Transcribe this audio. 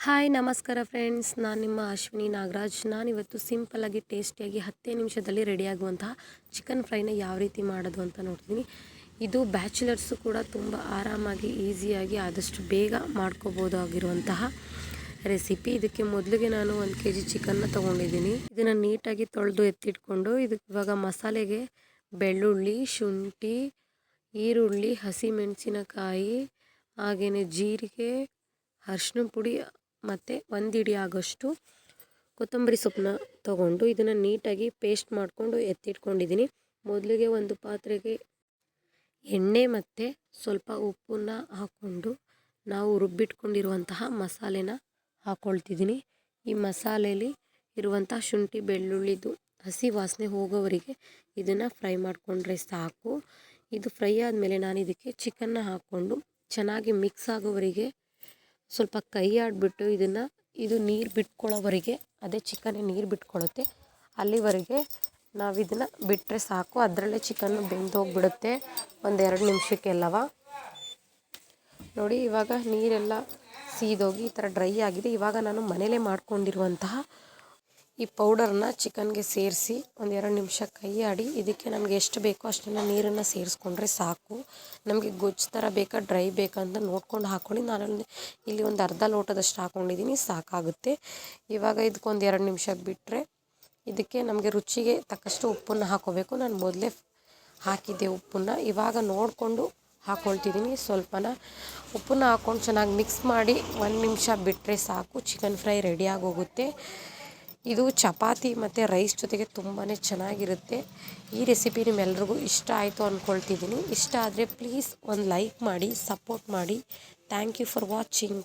Hi ನಮಸ್ಕಾರ friends, ನಾನು ನಿಮ್ಮ ಅಶ್ವಿನಿ ನಾಗರಾಜ್. ನಾನಿವತ್ತು ಸಿಂಪಲ್ಲಾಗಿ ಟೇಸ್ಟಿಯಾಗಿ 10 ನಿಮಿಷದಲ್ಲಿ ರೆಡಿಯಾಗುವಂತಹ ಚಿಕನ್ ಫ್ರೈನ ಯಾವ ರೀತಿ ಮಾಡೋದು ಅಂತ ನೋಡ್ತೀನಿ. ಇದು ಬ್ಯಾಚುಲರ್ಸು ಕೂಡ ತುಂಬ ಆರಾಮಾಗಿ ಈಸಿಯಾಗಿ ಆದಷ್ಟು ಬೇಗ ಮಾಡ್ಕೋಬೋದಾಗಿರುವಂತಹ ರೆಸಿಪಿ. ಇದಕ್ಕೆ ಮೊದಲಿಗೆ ನಾನು 1 kg ಚಿಕನ್ನ ತೊಗೊಂಡಿದ್ದೀನಿ. ಇದನ್ನು ನೀಟಾಗಿ ತೊಳೆದು ಎತ್ತಿಟ್ಕೊಂಡು ಇದಕ್ಕೆ ಇವಾಗ ಮಸಾಲೆಗೆ ಬೆಳ್ಳುಳ್ಳಿ, ಶುಂಠಿ, ಈರುಳ್ಳಿ, ಹಸಿಮೆಣಸಿನಕಾಯಿ, ಹಾಗೆಯೇ ಜೀರಿಗೆ, ಅರಿಶಿನ ಪುಡಿ ಮತ್ತು 1 ಹಿಡಿ ಆಗೋಷ್ಟು ಕೊತ್ತಂಬರಿ ಸೊಪ್ಪನ್ನ ತೊಗೊಂಡು ಇದನ್ನು ನೀಟಾಗಿ ಪೇಸ್ಟ್ ಮಾಡಿಕೊಂಡು ಎತ್ತಿಟ್ಕೊಂಡಿದ್ದೀನಿ. ಮೊದಲಿಗೆ ಒಂದು ಪಾತ್ರೆಗೆ ಎಣ್ಣೆ ಮತ್ತು ಸ್ವಲ್ಪ ಉಪ್ಪನ್ನು ಹಾಕ್ಕೊಂಡು ನಾವು ರುಬ್ಬಿಟ್ಕೊಂಡಿರುವಂತಹ ಮಸಾಲೆನ ಹಾಕ್ಕೊಳ್ತಿದ್ದೀನಿ. ಈ ಮಸಾಲೆಯಲ್ಲಿ ಇರುವಂಥ ಶುಂಠಿ ಬೆಳ್ಳುಳ್ಳಿದು ಹಸಿ ವಾಸನೆ ಹೋಗೋವರೆಗೆ ಇದನ್ನು ಫ್ರೈ ಮಾಡಿಕೊಂಡ್ರೆ ಸಾಕು. ಇದು ಫ್ರೈ ಆದಮೇಲೆ ನಾನು ಇದಕ್ಕೆ ಚಿಕನ್ನ ಹಾಕ್ಕೊಂಡು ಚೆನ್ನಾಗಿ ಮಿಕ್ಸ್ ಆಗೋವರೆಗೆ ಸ್ವಲ್ಪ ಕೈ ಆಡಿಬಿಟ್ಟು ಇದು ನೀರು ಬಿಟ್ಕೊಳ್ಳೋವರೆಗೆ, ಅದೇ ಚಿಕನ್ನೇ ನೀರು ಬಿಟ್ಕೊಳ್ಳುತ್ತೆ, ಅಲ್ಲಿವರೆಗೆ ನಾವು ಇದನ್ನು ಬಿಟ್ಟರೆ ಸಾಕು. ಅದರಲ್ಲೇ ಚಿಕನ್ನು ಬೆಂದೋಗಿಬಿಡುತ್ತೆ 1-2 ನಿಮಿಷಕ್ಕೆಲ್ಲವ. ನೋಡಿ, ಇವಾಗ ನೀರೆಲ್ಲ ಸೀದೋಗಿ ಈ ಥರ ಡ್ರೈ ಆಗಿದೆ. ಇವಾಗ ನಾನು ಮನೇಲೇ ಮಾಡ್ಕೊಂಡಿರುವಂತಹ ಈ ಪೌಡರ್ನ ಚಿಕನ್ಗೆ ಸೇರಿಸಿ 1-2 ನಿಮಿಷ ಕೈ ಆಡಿ ಇದಕ್ಕೆ ನಮಗೆ ಎಷ್ಟು ಬೇಕೋ ಅಷ್ಟನ್ನು ನೀರನ್ನು ಸೇರಿಸ್ಕೊಂಡ್ರೆ ಸಾಕು. ನಮಗೆ ಗೊಜ್ಜು ಥರ ಬೇಕಾ ಡ್ರೈ ಬೇಕಾ ಅಂತ ನೋಡ್ಕೊಂಡು ಹಾಕ್ಕೊಳ್ಳಿ. ನಾನು ಇಲ್ಲಿ ಒಂದು ಅರ್ಧ ಲೋಟದಷ್ಟು ಹಾಕ್ಕೊಂಡಿದ್ದೀನಿ, ಸಾಕಾಗುತ್ತೆ. ಇವಾಗ ಇದಕ್ಕೆ 1-2 ನಿಮಿಷ ಬಿಟ್ಟರೆ ಇದಕ್ಕೆ ನಮಗೆ ರುಚಿಗೆ ತಕ್ಕಷ್ಟು ಉಪ್ಪನ್ನು ಹಾಕ್ಕೋಬೇಕು. ನಾನು ಮೊದಲೇ ಹಾಕಿದ್ದೆ ಉಪ್ಪನ್ನು, ಇವಾಗ ನೋಡಿಕೊಂಡು ಹಾಕ್ಕೊಳ್ತಿದ್ದೀನಿ. ಸ್ವಲ್ಪನ ಉಪ್ಪನ್ನು ಹಾಕ್ಕೊಂಡು ಚೆನ್ನಾಗಿ ಮಿಕ್ಸ್ ಮಾಡಿ 1 ನಿಮಿಷ ಬಿಟ್ಟರೆ ಸಾಕು, ಚಿಕನ್ ಫ್ರೈ ರೆಡಿಯಾಗಿ ಹೋಗುತ್ತೆ. ಇದು ಚಪಾತಿ ಮತ್ತು ರೈಸ್ ಜೊತೆಗೆ ತುಂಬಾ ಚೆನ್ನಾಗಿರುತ್ತೆ. ಈ ರೆಸಿಪಿ ನಿಮ್ಮೆಲ್ರಿಗೂ ಇಷ್ಟ ಆಯಿತು ಅಂದ್ಕೊಳ್ತಿದ್ದೀನಿ. ಇಷ್ಟ ಆದರೆ ಪ್ಲೀಸ್ ಒಂದು ಲೈಕ್ ಮಾಡಿ, ಸಪೋರ್ಟ್ ಮಾಡಿ. Thank you for watching.